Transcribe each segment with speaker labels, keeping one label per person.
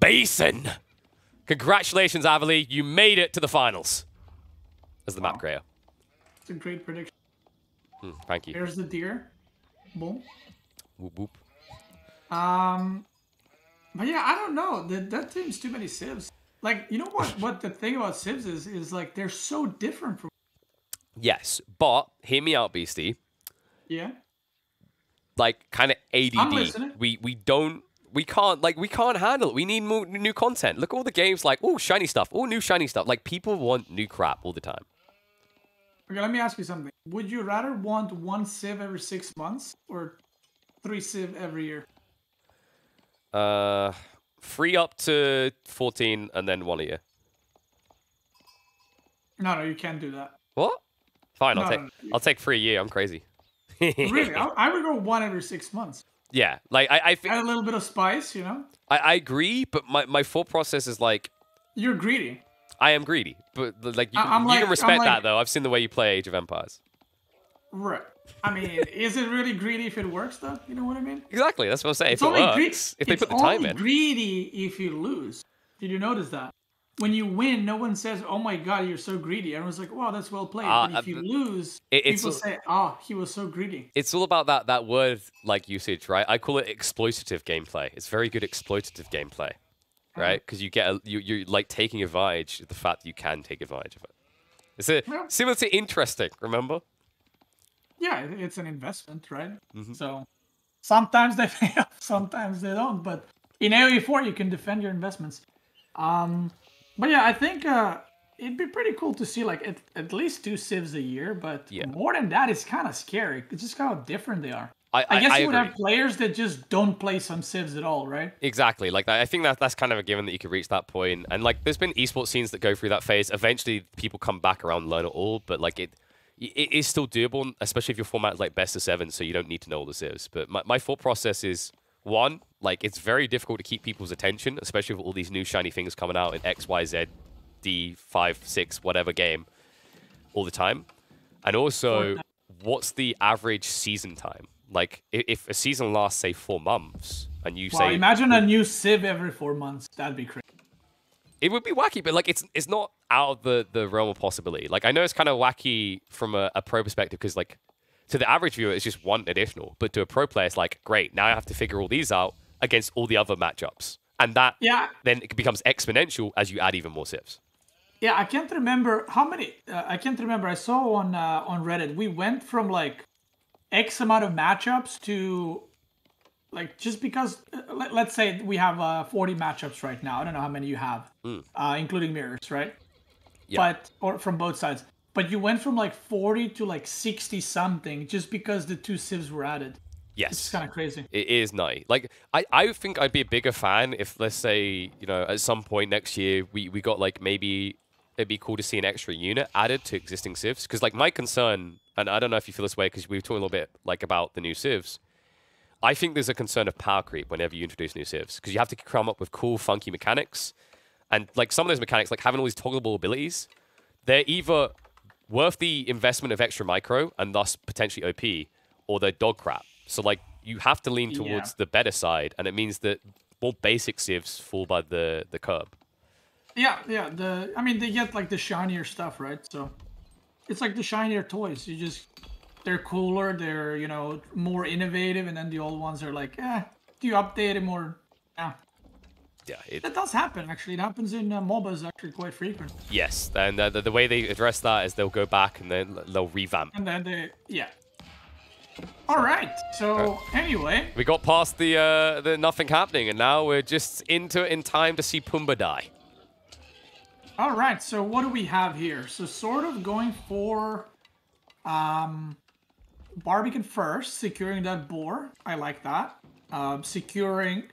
Speaker 1: basin. Congratulations, Avali. You made it to the finals as the map creator.
Speaker 2: It's a great prediction.
Speaker 1: Thank you.
Speaker 2: There's the deer. Boom.
Speaker 1: Whoop, whoop.
Speaker 2: But yeah, I don't know. That team's too many civs. Like, you know what the thing about civs is like they're so different from.
Speaker 1: Yes, but hear me out, Beastie.
Speaker 2: Yeah.
Speaker 1: Like kind of ADD.
Speaker 2: I'm listening.
Speaker 1: We can't handle it. We need more new content. Look at all the games like, oh, shiny stuff, oh, new shiny stuff. Like people want new crap all the time.
Speaker 2: Okay, let me ask you something. Would you rather want 1 civ every 6 months or 3 civ every year?
Speaker 1: 3 up to 14 and then 1 a year.
Speaker 2: No, you can't do that.
Speaker 1: What? Fine,
Speaker 2: No,
Speaker 1: I'll take 3 a year. I'm crazy.
Speaker 2: Really? I would go 1 every 6 months.
Speaker 1: Yeah, like I think
Speaker 2: Add a little bit of spice, you know?
Speaker 1: I agree, but my thought process is like
Speaker 2: You're greedy.
Speaker 1: I am greedy, but like you can respect that though. I've seen the way you play Age of Empires.
Speaker 2: Right. I mean, is it really greedy if it works though? You know what I mean?
Speaker 1: Exactly, that's what I'm saying.
Speaker 2: It's
Speaker 1: if it
Speaker 2: only
Speaker 1: works, if they put the time in.
Speaker 2: It's only greedy if you lose. Did you notice that? When you win, no one says, "Oh my God, you're so greedy." Everyone's like, "Wow, that's well played." But if you lose, people say, "Oh, he was so greedy."
Speaker 1: It's all about that word like usage, right? I call it exploitative gameplay. It's very good exploitative gameplay, right? Because you get you're like taking advantage of the fact that you can take advantage of it. It's similar to interesting. Remember?
Speaker 2: Yeah, it's an investment, right? So sometimes they pay off, sometimes they don't. But in AOE4, you can defend your investments. But yeah, I think it'd be pretty cool to see like at least 2 civs a year. But more than that, it's kind of scary. It's just how different they are. I guess you would have players that just don't play some civs at all, right?
Speaker 1: Exactly. Like I think that's kind of a given that you could reach that point. And like, there's been esports scenes that go through that phase. Eventually, people come back around and learn it all. But like it is still doable, especially if your format is like best of 7, so you don't need to know all the civs. But my thought process is, one, like it's very difficult to keep people's attention, especially with all these new shiny things coming out in X, Y, Z, D, 5, 6, whatever game all the time. And also, what's the average season time? Like, if a season lasts, say, 4 months, and you say...
Speaker 2: imagine a new civ every 4 months. That'd be crazy.
Speaker 1: It would be wacky, but, like, it's not out of the realm of possibility. Like, I know it's kind of wacky from a pro perspective, because, like, to the average viewer, it's just 1 additional. But to a pro player, it's like, great, now I have to figure all these out against all the other matchups. And that then it becomes exponential as you add even more civs.
Speaker 2: Yeah, I can't remember how many... I can't remember. I saw on Reddit, we went from, like, X amount of matchups to, like, just because, let's say we have 40 matchups right now. I don't know how many you have, including mirrors, right?
Speaker 1: Yeah.
Speaker 2: Or from both sides. But you went from like 40 to like 60 something just because the 2 civs were added.
Speaker 1: Yes.
Speaker 2: It's kind of crazy.
Speaker 1: It is nice. Like, I think I'd be a bigger fan if, let's say, you know, at some point next year, we got like maybe it'd be cool to see an extra unit added to existing civs. Because like my concern, and I don't know if you feel this way because we were talking a little bit like about the new civs, I think there's a concern of power creep whenever you introduce new civs. Because you have to come up with cool, funky mechanics. And like some of those mechanics, like having all these toggleable abilities, they're either worth the investment of extra micro and thus potentially OP, or they're dog crap. So like you have to lean towards the better side, and it means that more basic civs fall by the curb.
Speaker 2: Yeah. I mean, they get like the shinier stuff, right? So it's like the shinier toys. They're cooler, they're, you know, more innovative, and then the old ones are like, do you update them or Yeah, that does happen, actually. It happens in MOBAs actually quite frequent. Yes,
Speaker 1: and the way they address that is they'll go back and then they'll revamp.
Speaker 2: And then All right. So anyway,
Speaker 1: we got past the nothing happening, and now we're just into it in time to see Pumbaa die.
Speaker 2: All right. So what do we have here? So SortOf going for Barbican first, securing that boar. I like that. Securing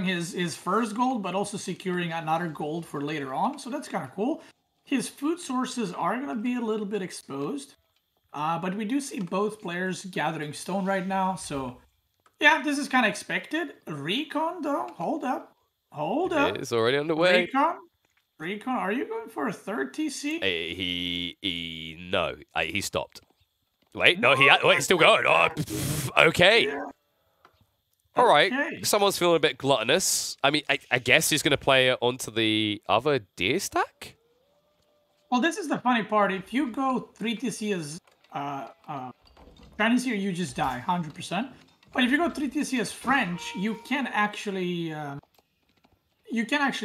Speaker 2: his first gold, but also securing another gold for later on. So that's kind of cool. His food sources are going to be a little bit exposed. But we do see both players gathering stone right now. So yeah, this is kind of expected. RecoN though, hold up.
Speaker 1: It's already underway.
Speaker 2: RecoN, are you going for a third TC?
Speaker 1: No, he stopped. Wait, no, he's still going. Oh, okay. All right,
Speaker 2: Okay.
Speaker 1: someone's feeling a bit gluttonous. I mean, I guess he's going to play it onto the other deer stack?
Speaker 2: Well, this is the funny part. If you go 3TC as Chinese here, you just die 100%. But if you go 3TC as French, you can actually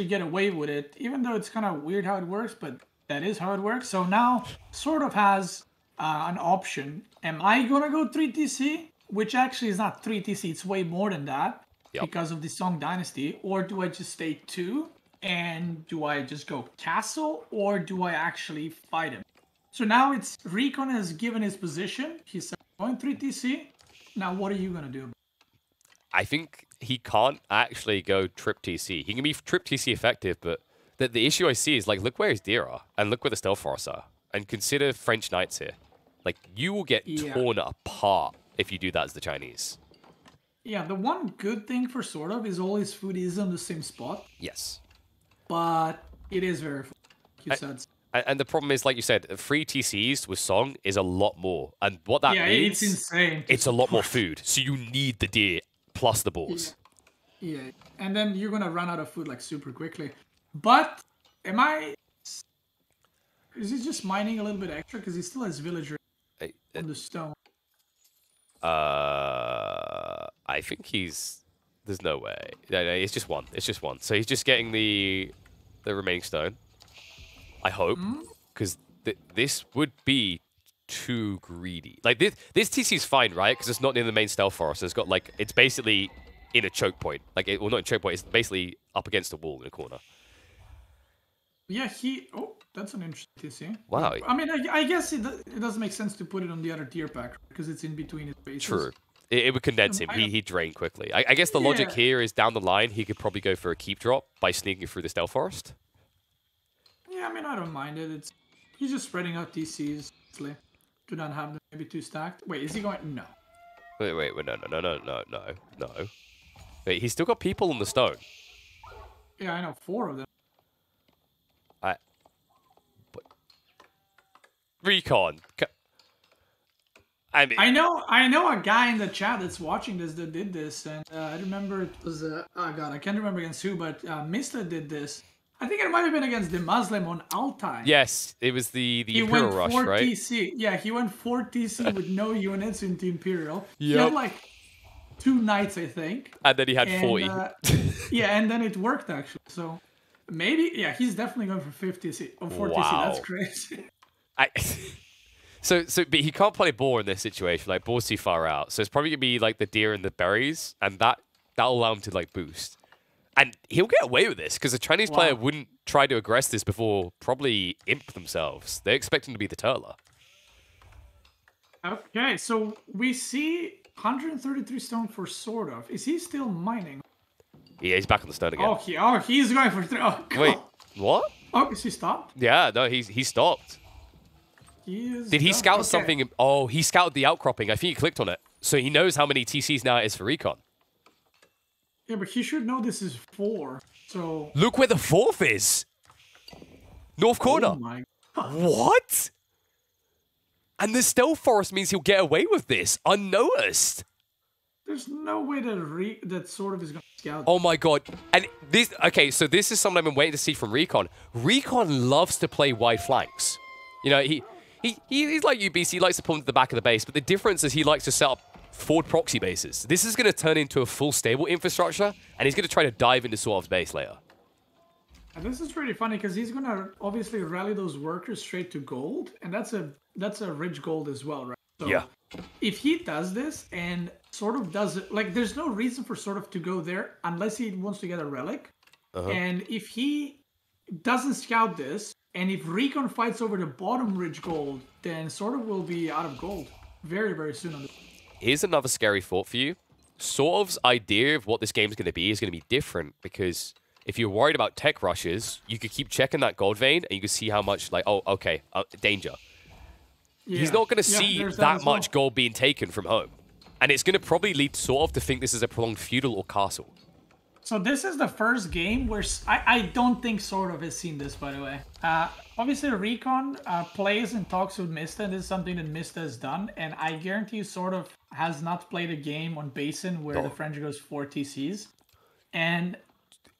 Speaker 2: get away with it, even though it's kind of weird how it works. But that is how it works. So now SortOf has an option. Am I gonna go 3TC? Which actually is not 3TC. It's way more than that because of the Song Dynasty. Or do I just stay 2? And do I just go castle, or do I actually fight him? So now it's RecoN has given his position. He said, going 3TC. Now what are you going to do?
Speaker 1: I think he can't actually go trip TC. He can be trip TC effective, but the issue I see is, like, look where his deer are, and look where the stealth forests are. And consider French knights here. Like, you will get torn apart if you do that as the Chinese.
Speaker 2: Yeah, the one good thing for SortOf is all his food is on the same spot.
Speaker 1: Yes.
Speaker 2: But it is very full, like you said.
Speaker 1: And the problem is, like you said, free TCs with Song is a lot more. And what that means...
Speaker 2: it's insane.
Speaker 1: It's a lot more food. So you need the deer plus the boars.
Speaker 2: Yeah. And then you're going to run out of food, like, super quickly. But, is he just mining a little bit extra? Because he still has villager on the stone.
Speaker 1: I think he's... There's no way. No, it's just one. It's just one. So he's just getting the remaining stone. I hope. Because this would be too greedy. Like, this TC is fine, right? Because it's not near the main stealth forest. It's got, like... It's basically in a choke point. Like, well, not a choke point. It's basically up against a wall in a corner.
Speaker 2: Yeah, Oh, that's an interesting TC.
Speaker 1: Wow.
Speaker 2: I mean, I guess it doesn't make sense to put it on the other tier pack, because it's in between his bases.
Speaker 1: True. It would condense him. He'd drain quickly. I guess the logic here is down the line, he could probably go for a keep drop by sneaking through the stealth forest.
Speaker 2: Yeah, I mean, I don't mind it. He's just spreading out TCs. Do not have them maybe 2 stacked. Wait, is he going? No.
Speaker 1: Wait, no. Wait, he's still got people on the stone.
Speaker 2: Yeah, I know, 4 of them.
Speaker 1: RecoN.
Speaker 2: I know a guy in the chat that's watching this that did this, and I remember it was oh god, I can't remember against who, but Mista did this. I think it might have been against the Muslim on Altai.
Speaker 1: Yes, it was the Imperial Rush, right?
Speaker 2: He went 4 TC. Yeah, he went 4 TC with no units into Imperial.
Speaker 1: Yep.
Speaker 2: He had like 2 knights, I think.
Speaker 1: And then he had 40.
Speaker 2: Yeah, and then it worked actually. So maybe, yeah, he's definitely going for 50 TC or 4 TC. That's crazy.
Speaker 1: But he can't play boar in this situation. Like, boar's too far out. So it's probably gonna be like the deer and the berries, and that'll allow him to, like, boost. And he'll get away with this because a Chinese player wouldn't try to aggress this before probably imp themselves. They expect him to be the turtler.
Speaker 2: Okay, so we see 133 stone for SortOf. Is he still mining?
Speaker 1: Yeah, he's back on the stone again.
Speaker 2: He's going for 3. Oh, God.
Speaker 1: Wait, what?
Speaker 2: Oh, is he stopped?
Speaker 1: Yeah, no, he stopped. Did he scout something? Oh, he scouted the outcropping. I think he clicked on it. So he knows how many TCs now it is for RecoN.
Speaker 2: Yeah, but he should know this is 4. So
Speaker 1: look where the 4th is. North corner.
Speaker 2: Oh my God.
Speaker 1: What? And the stealth forest means he'll get away with this unnoticed.
Speaker 2: There's no way that SortOf is going to scout.
Speaker 1: Oh my god. And this, okay, so this is something I've been waiting to see from RecoN. RecoN loves to play wide flanks. You know, he's like UBC, he likes to pull into the back of the base, but the difference is he likes to set up forward proxy bases. This is going to turn into a full stable infrastructure, and he's going to try to dive into SortOf's base later.
Speaker 2: And this is really funny because he's going to obviously rally those workers straight to gold, and that's a rich gold as well, right? So
Speaker 1: yeah.
Speaker 2: If he does this and SortOf does it, like, there's no reason for SortOf to go there unless he wants to get a relic. And if he doesn't scout this, and if RecoN fights over the bottom ridge gold, then SortOf will be out of gold very, very soon on this.
Speaker 1: Here's another scary thought for you. SortOf's idea of what this game is going to be different, because if you're worried about tech rushes, you could keep checking that gold vein and you can see how much, like, oh, okay, danger. Yeah. He's not going to see that much gold being taken from home. And it's going to probably lead SortOf to think this is a prolonged feudal or castle.
Speaker 2: So this is the first game where I don't think SortOf has seen this, by the way. Obviously, RecoN plays and talks with Mista, and this is something that Mista has done. And I guarantee you SortOf has not played a game on Basin where the French goes 4 TCs. And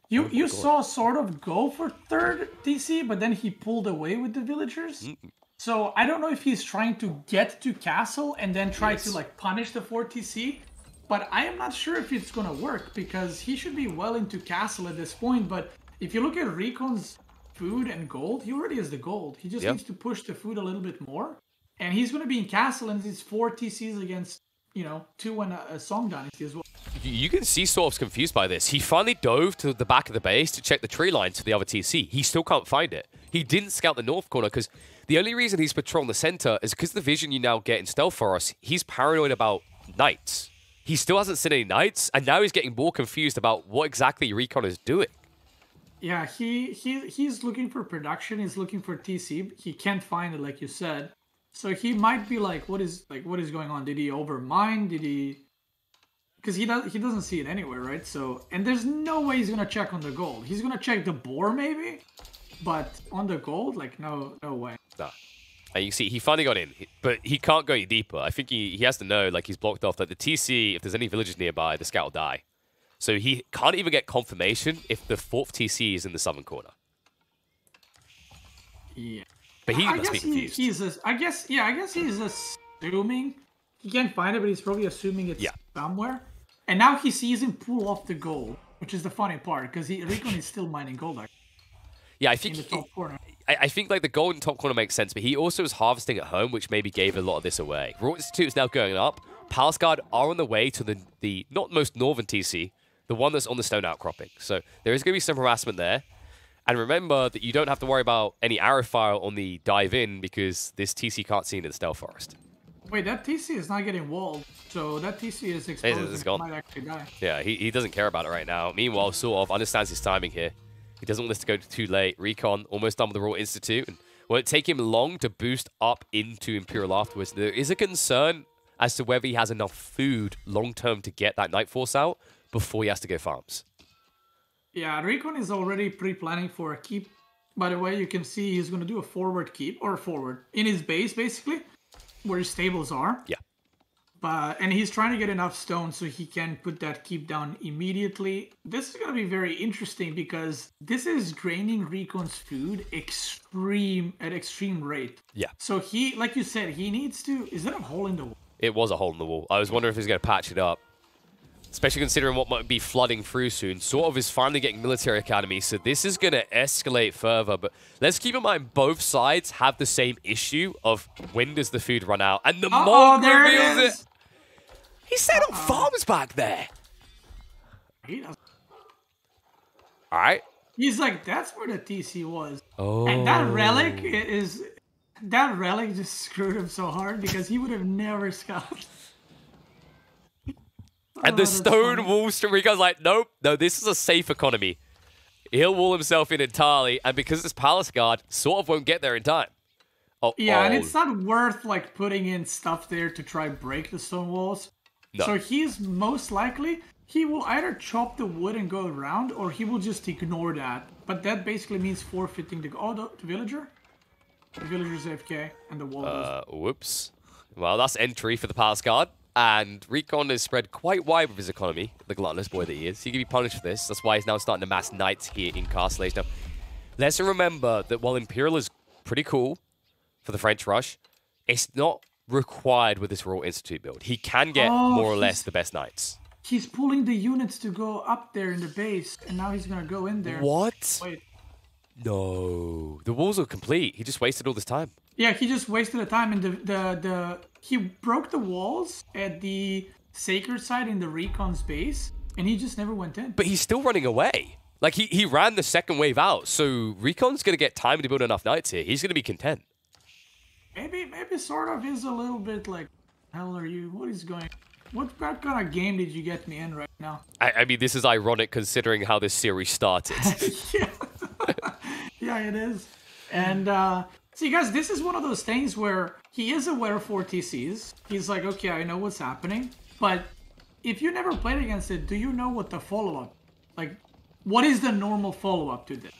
Speaker 2: you saw SortOf go for third TC, but then he pulled away with the villagers. So I don't know if he's trying to get to castle and then try to like punish the 4 TC. But I am not sure if it's going to work because he should be well into castle at this point. But if you look at RecoN's food and gold, he already has the gold. He just needs to push the food a little bit more. And he's going to be in castle and it's 4 TCs against, 2 and a Song Dynasty as well.
Speaker 1: You can see SortOf's confused by this. He finally dove to the back of the base to check the tree line to the other TC. He still can't find it. He didn't scout the north corner because the only reason he's patrolling the center is because the vision you now get in Stealth Forest, he's paranoid about knights. He still hasn't seen any knights, and now he's getting more confused about what exactly RecoN is doing.
Speaker 2: Yeah, he's looking for production. He's looking for TC. He can't find it, like you said. So he might be like, what is going on? Did he overmine? Did he? Because he doesn't see it anywhere, right? So, and there's no way he's gonna check on the gold. He's gonna check the boar maybe, but on the gold, like no way.
Speaker 1: Nah. And you see, he finally got in, but he can't go any deeper. I think he has to know, like, he's blocked off that the TC, if there's any villagers nearby, the scout will die. So he can't even get confirmation if the 4th TC is in the southern corner.
Speaker 2: Yeah.
Speaker 1: But he must be confused.
Speaker 2: I guess he's assuming. He can't find it, but he's probably assuming it's somewhere. And now he sees him pull off the gold, which is the funny part, because RecoN is still mining gold, actually.
Speaker 1: Yeah, I think
Speaker 2: in the top corner.
Speaker 1: I think like the golden top corner makes sense, but he also is harvesting at home, which maybe gave a lot of this away. Raw Institute is now going up. Palace Guard are on the way to the not most northern TC, the one that's on the stone outcropping. So there is going to be some harassment there. And remember that you don't have to worry about any arrow fire on the dive in because this TC can't see into the Stealth Forest.
Speaker 2: Wait, that TC is not getting walled, so that TC is exposed and
Speaker 1: gone.
Speaker 2: might actually die.
Speaker 1: Yeah, he doesn't care about it right now. Meanwhile, SortOf understands his timing here. He doesn't want this to go too late. RecoN almost done with the Raw Institute. And will it take him long to boost up into Imperial afterwards? There is a concern as to whether he has enough food long-term to get that Night Force out before he has to go farms.
Speaker 2: Yeah, RecoN is already pre-planning for a keep. By the way, you can see he's going to do a forward keep, or forward, in his base, basically, where his stables are.
Speaker 1: Yeah.
Speaker 2: And he's trying to get enough stone so he can put that keep down immediately. This is going to be very interesting because this is draining RecoN's food at extreme rate.
Speaker 1: Yeah.
Speaker 2: So he, like you said, he needs to... Is that a hole in the wall?
Speaker 1: It was a hole in the wall. I was wondering if he's going to patch it up. Especially considering what might be flooding through soon. SortOf is finally getting military academy, so this is going to escalate further. But let's keep in mind both sides have the same issue of when does the food run out. And the Monk reveals it. He set up farms back there.
Speaker 2: He doesn't.
Speaker 1: All right.
Speaker 2: He's like, that's where the TC was.
Speaker 1: Oh.
Speaker 2: And that relic is... That relic just screwed him so hard because he would have never scouted.
Speaker 1: And the stone wall stream, RecoN's like, nope, no, this is a safe economy. He'll wall himself in entirely, and because it's Palace Guard, SortOf won't get there in time.
Speaker 2: And it's not worth like putting in stuff there to try break the stone walls. No. So he's most likely, he will either chop the wood and go around, or he will just ignore that. But that basically means forfeiting the villager. The villager's AFK, and the wall
Speaker 1: whoops. Well, that's entry for the Palace Guard. And RecoN is spread quite wide with his economy, the gluttonous boy that he is. He can be punished for this. That's why he's now starting to mass knights here in Castle Age. Now, let's remember that while Imperial is pretty cool for the French Rush, it's not required with this Royal Institute build. He can get more or less the best knights.
Speaker 2: He's pulling the units to go up there in the base, and now he's going to go in there.
Speaker 1: What?
Speaker 2: Wait.
Speaker 1: No. The walls are complete. He just wasted all this time.
Speaker 2: Yeah, he just wasted the time, and he broke the walls at the sacred side in the RecoN's base, and he just never went in.
Speaker 1: But he's still running away. Like, he ran the second wave out, so RecoN's going to get time to build enough knights here. He's going to be content.
Speaker 2: Maybe SortOf is a little bit like, hell are you? What is going... What kind of game did you get me in right now?
Speaker 1: I mean, this is ironic considering how this series started.
Speaker 2: Yeah. Yeah, it is. And, see, guys, this is one of those things where he is aware of 4 TCs. He's like, okay, I know what's happening. But if you never played against it, do you know what the follow-up... Like, what is the normal follow-up to this?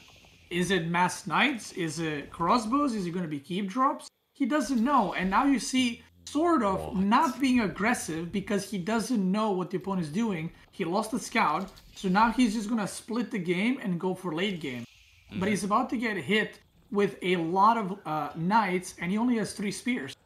Speaker 2: Is it mass knights? Is it crossbows? Is it going to be keep drops? He doesn't know. And now you see SortOf not being aggressive because he doesn't know what the opponent is doing. He lost the scout, so now he's just gonna split the game and go for late game. But he's about to get hit with a lot of knights, and he only has 3 spears.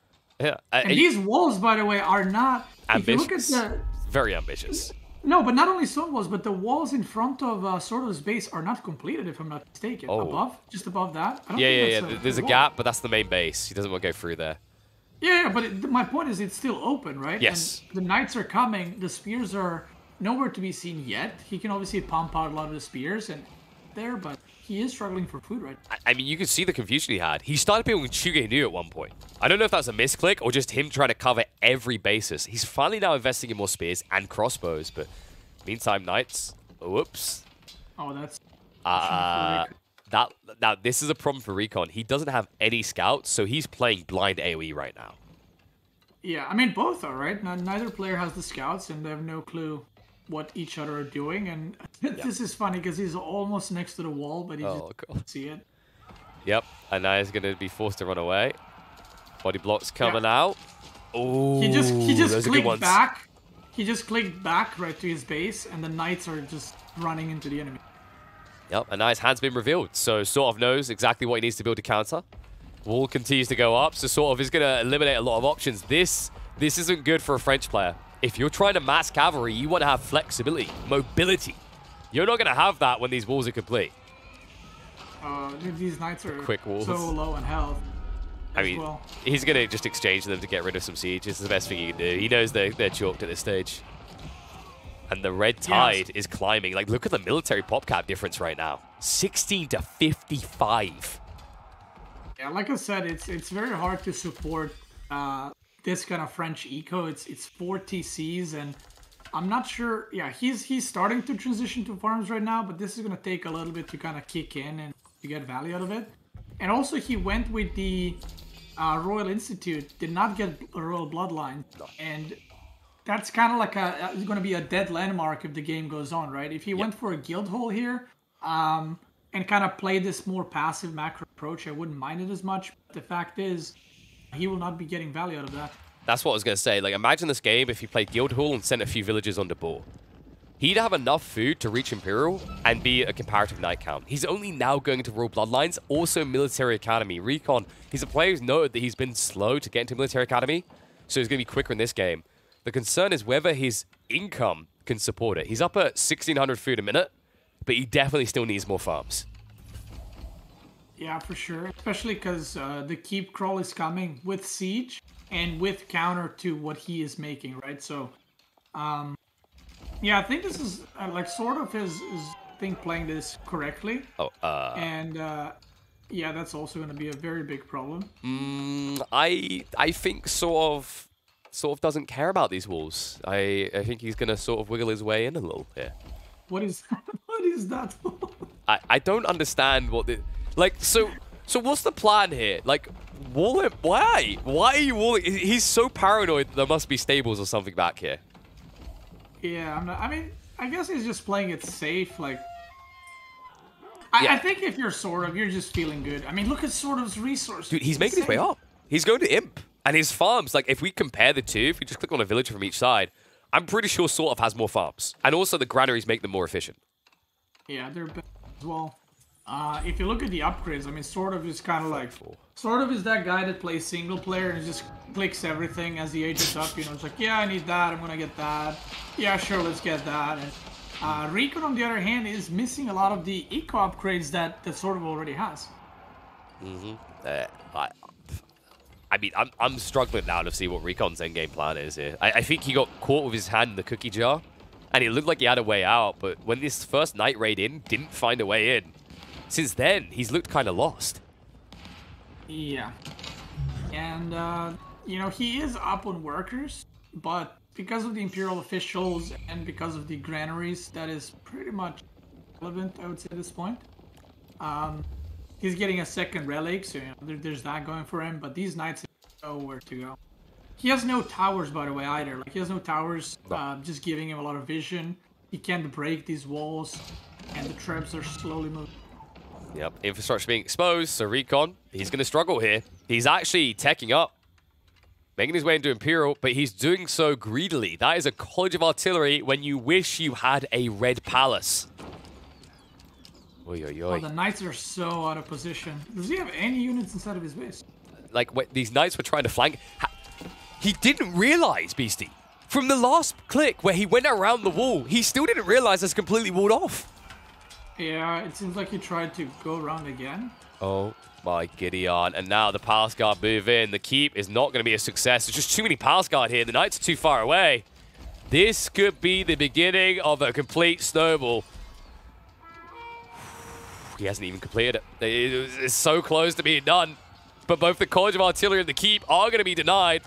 Speaker 1: Yeah,
Speaker 2: and these walls, by the way, are not
Speaker 1: ambitious.
Speaker 2: If you look at
Speaker 1: very ambitious.
Speaker 2: No, but not only stone walls, but the walls in front of SortOf's base are not completed, if I'm not mistaken. Above, just above that. I don't think that's
Speaker 1: There's a gap, but that's the main base. He doesn't want to go through there.
Speaker 2: Yeah, but my point is it's still open, right?
Speaker 1: Yes.
Speaker 2: And the knights are coming. The spears are nowhere to be seen yet. He can obviously pump out a lot of the spears and there, but he is struggling for food right now.
Speaker 1: I mean, you can see the confusion he had. He started playing with Chuge at one point. I don't know if that was a misclick or just him trying to cover every basis. He's finally now investing in more spears and crossbows, but meantime, knights. Whoops.
Speaker 2: Oh, that's...
Speaker 1: Now, this is a problem for RecoN. He doesn't have any scouts, so he's playing blind AoE right now.
Speaker 2: Yeah, I mean, both are, right? Neither player has the scouts, and they have no clue what each other are doing. And this is funny, because he's almost next to the wall, but he just can't see it.
Speaker 1: Yep, and now he's going to be forced to run away. Body blocks coming out. Oh,
Speaker 2: he just clicked back. He just clicked back right to his base, and the knights are just running into the enemy.
Speaker 1: Yep, a nice hand's been revealed, so SortOf knows exactly what he needs to build to counter. Wall continues to go up, so SortOf is going to eliminate a lot of options. This isn't good for a French player. If you're trying to mass cavalry, you want to have flexibility, mobility. You're not going to have that when these walls are complete.
Speaker 2: These knights are
Speaker 1: quick walls.
Speaker 2: So low in health.
Speaker 1: I mean, he's going to just exchange them to get rid of some siege. It's the best thing he can do. He knows they're chalked at this stage. And the red tide is climbing. Like, look at the military pop cap difference right now. 16 to 55.
Speaker 2: Yeah, like I said, it's very hard to support this kind of French eco. It's 4 TCs, and I'm not sure. Yeah, he's starting to transition to farms right now, but this is going to take a little bit to kind of kick in and to get value out of it. And also, he went with the Royal Institute, did not get a Royal Bloodline, and that's kind of like it's going to be a dead landmark if the game goes on, right? If he went for a guild hole here, and kind of played this more passive macro approach, I wouldn't mind it as much. But the fact is, he will not be getting value out of that.
Speaker 1: That's what I was going to say. Like, imagine this game if he played guild hall and sent a few villagers on the board. He'd have enough food to reach Imperial and be a comparative knight count. He's only now going into Royal Bloodlines, also Military Academy. RecoN, he's a player who's noted that he's been slow to get into Military Academy, so he's going to be quicker in this game. The concern is whether his income can support it. He's up at 1,600 food a minute, but he definitely still needs more farms.
Speaker 2: Yeah, for sure. Especially because the keep crawl is coming with siege and with counter to what he is making, right? So, yeah, I think this is like SortOf is I think playing this correctly. And yeah, that's also going to be a very big problem.
Speaker 1: I think SortOf doesn't care about these walls. I think he's going to sort of wiggle his way in a little here.
Speaker 2: What is that?
Speaker 1: I don't understand what the... Like, so what's the plan here? Like, wall him? Why? Why are you walling? He's so paranoid that there must be stables or something back here.
Speaker 2: Yeah, I'm not... I mean, I guess he's just playing it safe. Like, I think if you're SortOf, you're just feeling good. I mean, look at SortOf's resources.
Speaker 1: Dude, he's making his way up. He's going to Imp. And his farms, like, if we compare the two, if we just click on a villager from each side, I'm pretty sure SortOf has more farms. And also the granaries make them more efficient.
Speaker 2: Yeah, they're better as well. If you look at the upgrades, I mean, SortOf is kind of like... SortOf is that guy that plays single player and just clicks everything as he ages up. You know, it's like, yeah, I need that, I'm gonna get that. Yeah, sure, let's get that. And RecoN, on the other hand, is missing a lot of the eco upgrades that SortOf already has.
Speaker 1: I mean, I'm struggling now to see what RecoN's endgame plan is here. I think he got caught with his hand in the cookie jar, and it looked like he had a way out, but when this first night raid in, didn't find a way in. Since then, he's looked kind of lost.
Speaker 2: Yeah. And, you know, he is up on workers, but because of the Imperial officials and because of the granaries, that is pretty much relevant, I would say, at this point. He's getting a second relic, so you know, there's that going for him, but these knights have nowhere to go. He has no towers, by the way, either. Like, he has no towers, just giving him a lot of vision. He can't break these walls, and the traps are slowly moving.
Speaker 1: Yep, infrastructure being exposed, so RecoN, he's going to struggle here. He's actually teching up. making his way into Imperial, but he's doing so greedily. That is a College of Artillery when you wish you had a Red Palace. Oy, oy, oy.
Speaker 2: Oh, the Knights are so out of position. Does he have any units inside of his base?
Speaker 1: Like, these Knights were trying to flank. He didn't realize, Beasty. From the last click where he went around the wall, he still didn't realize it's completely walled off.
Speaker 2: Yeah, it seems like he tried to go around again.
Speaker 1: Oh my Gideon. And now the Palace Guard move in. The keep is not going to be a success. There's just too many Palace Guard here. The Knights are too far away. This could be the beginning of a complete snowball. He hasn't even completed it. It's so close to being done. But both the College of Artillery and the keep are going to be denied.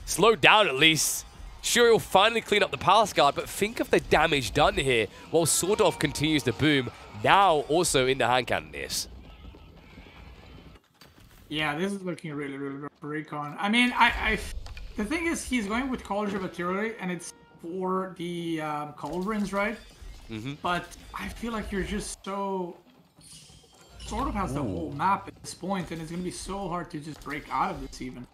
Speaker 1: Slowed down at least. Sure, he'll finally clean up the Palace Guard, but think of the damage done here while SortOf continues to boom, now also in the hand cannoneers.
Speaker 2: Yeah, this is looking really, really rough for RecoN. I mean, the thing is, he's going with College of Artillery, and it's for the Culverins, right? But I feel like you're just so... SortOf has the whole map at this point, and it's going to be so hard to just break out of this even.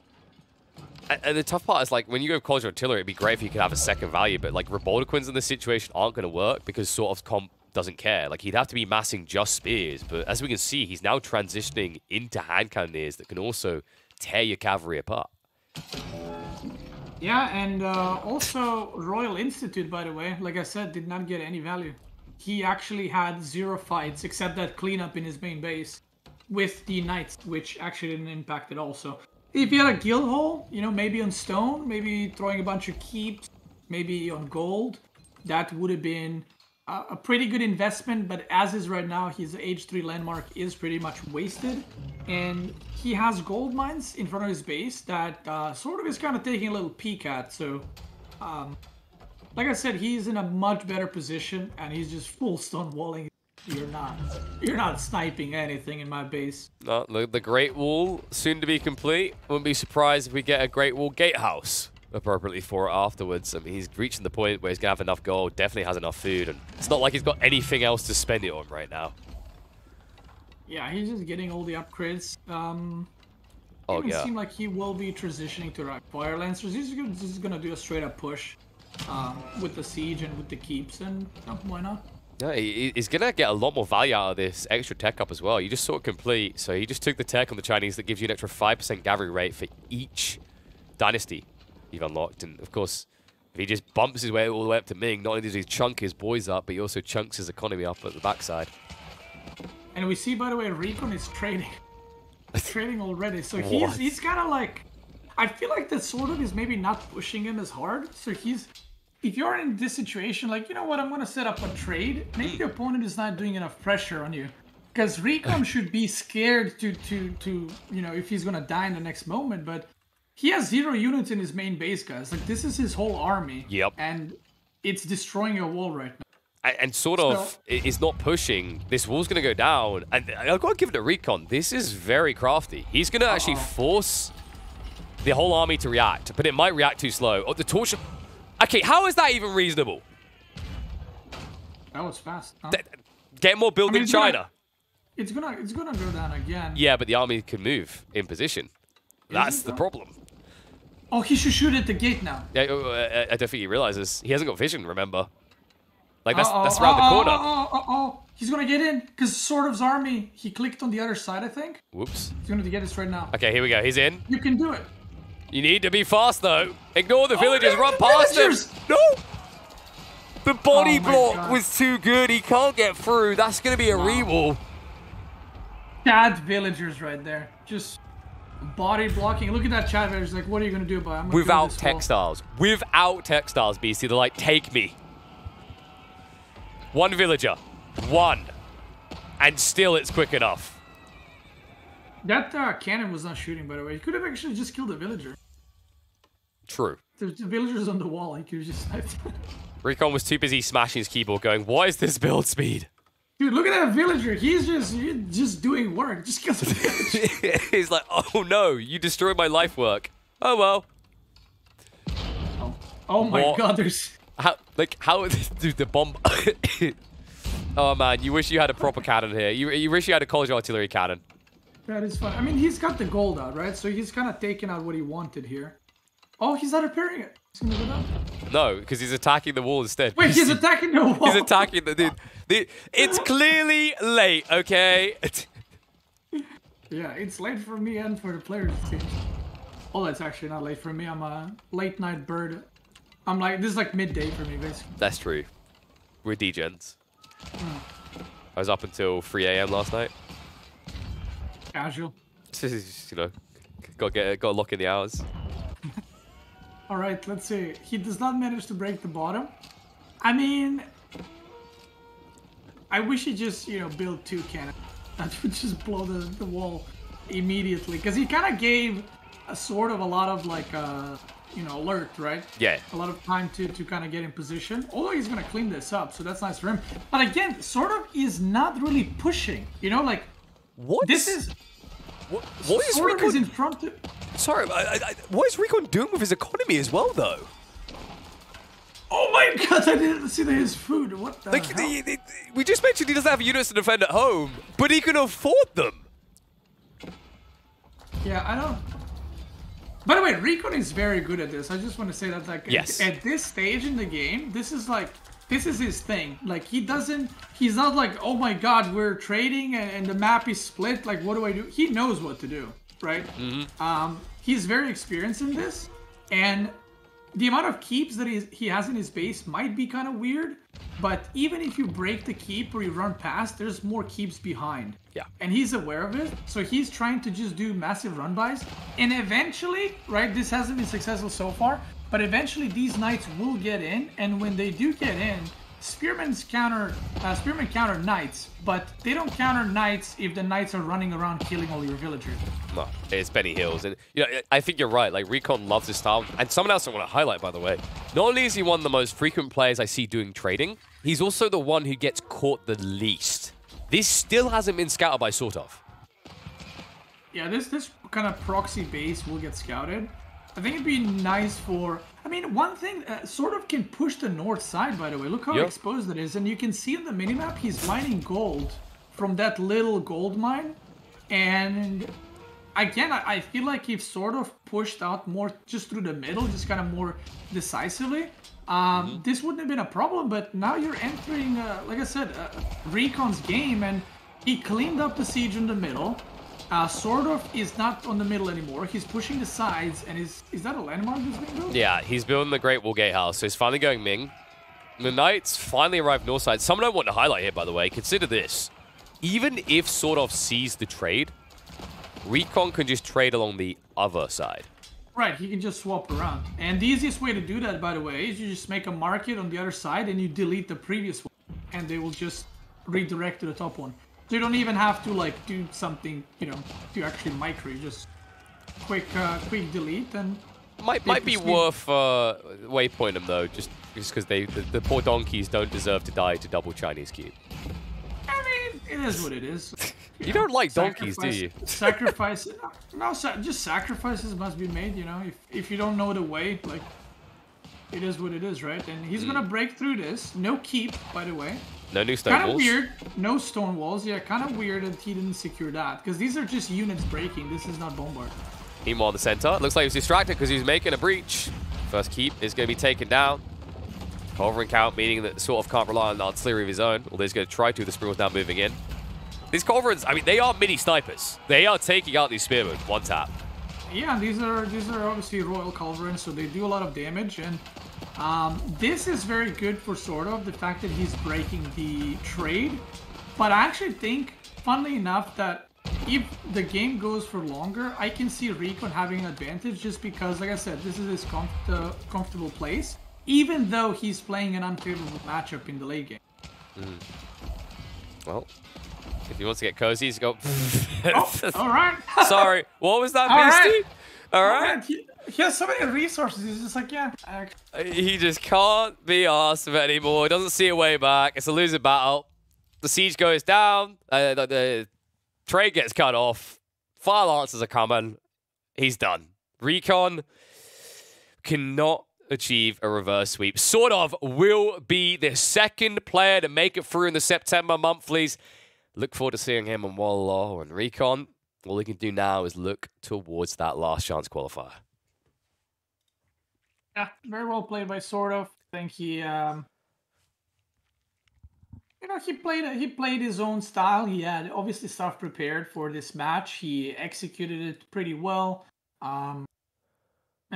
Speaker 1: And the tough part is, like, when you go College of Artillery, it'd be great if you could have a second value, but, like, Reboldaquins in this situation aren't going to work because SortOf's comp doesn't care. Like, he'd have to be massing just spears, but as we can see, he's now transitioning into hand cannoneers that can also tear your cavalry apart.
Speaker 2: Yeah, and also Royal Institute, by the way, like I said, did not get any value. He actually had 0 fights, except that cleanup in his main base with the Knights, which actually didn't impact it also. If you had a guild hall, you know, maybe on stone, maybe throwing a bunch of keeps, maybe on gold, that would have been a pretty good investment. But as is right now, his Age 3 landmark is pretty much wasted. And he has gold mines in front of his base that SortOf is kind of taking a little peek at. So, like I said, he's in a much better position, and he's just full stone walling. You're not sniping anything in my base.
Speaker 1: No, the Great Wall soon to be complete. Wouldn't be surprised if we get a Great Wall gatehouse appropriately for it afterwards. I mean, he's reaching the point where he's gonna have enough gold, definitely has enough food, and it's not like he's got anything else to spend it on right now.
Speaker 2: Yeah, he's just getting all the upgrades.
Speaker 1: Oh yeah.
Speaker 2: It seems like he will be transitioning to Fire Lancers. He's just gonna do a straight up push with the siege and with the keeps, and why not?
Speaker 1: Yeah, he's going to get a lot more value out of this extra tech up as well. You just saw it complete. So he just took the tech on the Chinese that gives you an extra 5% cavalry rate for each dynasty you've unlocked. And of course, if he just bumps his way all the way up to Ming, not only does he chunk his boys up, but he also chunks his economy up at the backside.
Speaker 2: And we see, by the way, RecoN is trading. Trading already. So he's kind of like... I feel like that SortOf is maybe not pushing him as hard. So he's... If you're in this situation, like, you know what, I'm going to set up a trade. Maybe the opponent is not doing enough pressure on you. Because RecoN should be scared to, you know, if he's going to die in the next moment. But he has 0 units in his main base, guys. Like, this is his whole army.
Speaker 1: Yep.
Speaker 2: And it's destroying your wall right now.
Speaker 1: And SortOf is not pushing. This wall's going to go down. And I've got to give it to RecoN. This is very crafty. He's going to actually force the whole army to react. But it might react too slow. Oh, the torch... Okay, how is that even reasonable?
Speaker 2: That was fast. Huh?
Speaker 1: Get more built in China.
Speaker 2: It's gonna go down again.
Speaker 1: Yeah, but the army can move in position. That's the problem.
Speaker 2: Oh, he should shoot at the gate now.
Speaker 1: Yeah, I don't think he realizes he hasn't got vision. Remember, like that's around the corner.
Speaker 2: Oh, he's gonna get in because SortOf's army. He clicked on the other side, I think.
Speaker 1: Whoops.
Speaker 2: He's gonna get this right now.
Speaker 1: Okay, here we go. He's in.
Speaker 2: You can do it.
Speaker 1: You need to be fast, though. Ignore the villagers. Run past them. No! The body block was too good. He can't get through. That's going to be a re-wall.
Speaker 2: Chat villagers right there. Just body blocking. Look at that chat villagers. Like, what are you going to do about it?
Speaker 1: Without textiles. Without textiles, BC. They're like, take me. One villager. One. And still it's quick enough.
Speaker 2: That cannon was not shooting, by the way. He could have actually just killed a villager.
Speaker 1: True.
Speaker 2: There's the villagers on the wall. He could have just sniped.
Speaker 1: RecoN was too busy smashing his keyboard going, what is this build speed?
Speaker 2: Dude, look at that villager. He's just doing work. Just kills a villager.
Speaker 1: He's like, oh no, you destroyed my life work. Oh well.
Speaker 2: Oh my god, there's...
Speaker 1: How, dude, the bomb... Oh man, you wish you had a proper cannon here. You wish you had a College Artillery cannon.
Speaker 2: That is fun. I mean, he's got the gold out, right? So he's kind of taken out what he wanted here. Oh, he's not repairing it. He's gonna go down.
Speaker 1: No, because he's attacking the wall instead.
Speaker 2: Wait, he's attacking the wall.
Speaker 1: He's attacking the dude. It's clearly late, okay?
Speaker 2: Yeah, it's late for me and for the players, it seems. Oh, it's actually not late for me. I'm a late night bird. I'm like, this is like midday for me, basically.
Speaker 1: That's true. We're degens. I was up until 3 a.m. last night.
Speaker 2: Casual.
Speaker 1: You know, got to lock in the hours.
Speaker 2: All right, let's see. He does not manage to break the bottom. I mean, I wish he just, you know, built 2 cannons. That would just blow the wall immediately. Because he kind of gave a sort of a lot of like, you know, alert, right?
Speaker 1: Yeah.
Speaker 2: A lot of time to kind of get in position. Although he's going to clean this up, so that's nice for him. But again, SortOf is not really pushing. You know, like,
Speaker 1: what?
Speaker 2: This is...
Speaker 1: What is
Speaker 2: SortOf
Speaker 1: RecoN?
Speaker 2: is in front of...
Speaker 1: Sorry, what is RecoN doing with his economy as well, though?
Speaker 2: Oh my god, I didn't see that his food. What the hell?
Speaker 1: We just mentioned he doesn't have units to defend at home, but he can afford them.
Speaker 2: Yeah, I don't... By the way, RecoN is very good at this. I just want to say that, like,
Speaker 1: yes.
Speaker 2: At this stage in the game, this is his thing. Like, he's not like, oh my god, we're trading and the map is split. Like, what do I do? He knows what to do, right? He's very experienced in this, and the amount of keeps that he has in his base might be kind of weird, but even if you break the keep or you run past, there's more keeps behind.
Speaker 1: Yeah.
Speaker 2: And he's aware of it, so he's trying to just do massive run bys. And eventually, right, this hasn't been successful so far, but eventually these knights will get in, and when they do get in, spearmen counter knights, but they don't counter knights if the knights are running around killing all your villagers.
Speaker 1: No, it's Benny Hills, and you know, I think you're right. Like, RecoN loves this style, and someone else I want to highlight, by the way. Not only is he one of the most frequent players I see doing trading, he's also the one who gets caught the least. This still hasn't been scouted by SortOf.
Speaker 2: Yeah, this kind of proxy base will get scouted. I think it'd be nice for... I mean, one thing, SortOf can push the north side, by the way. Look how exposed it is. And you can see on the minimap, he's mining gold from that little gold mine. And again, I feel like if SortOf pushed out more just through the middle, just kind of more decisively, this wouldn't have been a problem. But now you're entering, like I said, RecoN's game, and he cleaned up the siege in the middle. SortOf is not on the middle anymore. He's pushing the sides, and is that a landmark that's being built? Yeah,
Speaker 1: he's building the Great Wall Gatehouse, so he's finally going Ming. The Knights finally arrived north side. Something I want to highlight here, by the way, consider this. Even if SortOf sees the trade, RecoN can just trade along the other side.
Speaker 2: Right, he can just swap around. And the easiest way to do that, by the way, is you just make a market on the other side, and you delete the previous one, and they will just redirect to the top one. So you don't even have to like do something, you know, to actually micro. You just quick delete and
Speaker 1: might be worth waypoint them though, just because the poor donkeys don't deserve to die to double Chinese cube.
Speaker 2: I mean, it is what it is.
Speaker 1: You don't like donkeys, do you?
Speaker 2: Sacrifice? No, just sacrifices must be made. You know, if you don't know the way, like it is what it is, right? And he's gonna break through this. No keep, by the way.
Speaker 1: No new stone walls.
Speaker 2: Kind of weird. No stone walls. Yeah, kind of weird that he didn't secure that. Because these are just units breaking. This is not bombard.
Speaker 1: Meanwhile, in the center, looks like he was distracted because he was making a breach. First keep is going to be taken down. Culverin count, meaning that SortOf can't rely on artillery of his own. Although he's going to try to. The Springle's now moving in. These Culverins, I mean, they are mini snipers. They are taking out these spearmen one tap.
Speaker 2: Yeah, these are obviously Royal Culverins, so they do a lot of damage. And this is very good for SortOf, the fact that he's breaking the trade. But I actually think, funnily enough, that if the game goes for longer, I can see RecoN having an advantage just because, like I said, this is his comfortable place, even though he's playing an unfavorable matchup in the late game.
Speaker 1: Well, if he wants to get cozy, he's go.
Speaker 2: Oh, all right.
Speaker 1: Sorry, what was that, Beasty? All right.
Speaker 2: He has so many resources. He's just like, yeah.
Speaker 1: He just can't be asked of it anymore. He doesn't see a way back. It's a losing battle. The siege goes down. The trade gets cut off. Fire lancers are coming. He's done. RecoN cannot achieve a reverse sweep. SortOf will be the second player to make it through in the September monthlies. Look forward to seeing him on Wololo and RecoN. All he can do now is look towards that last chance qualifier.
Speaker 2: Yeah, very well played by SortOf. I think he, he played his own style. He had obviously stuff prepared for this match. He executed it pretty well. And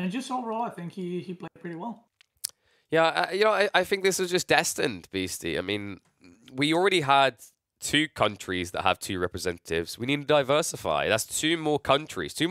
Speaker 2: just overall, I think he played pretty well.
Speaker 1: Yeah, I think this was just destined, Beastie. I mean, we already had 2 countries that have 2 representatives. We need to diversify. That's 2 more countries, 2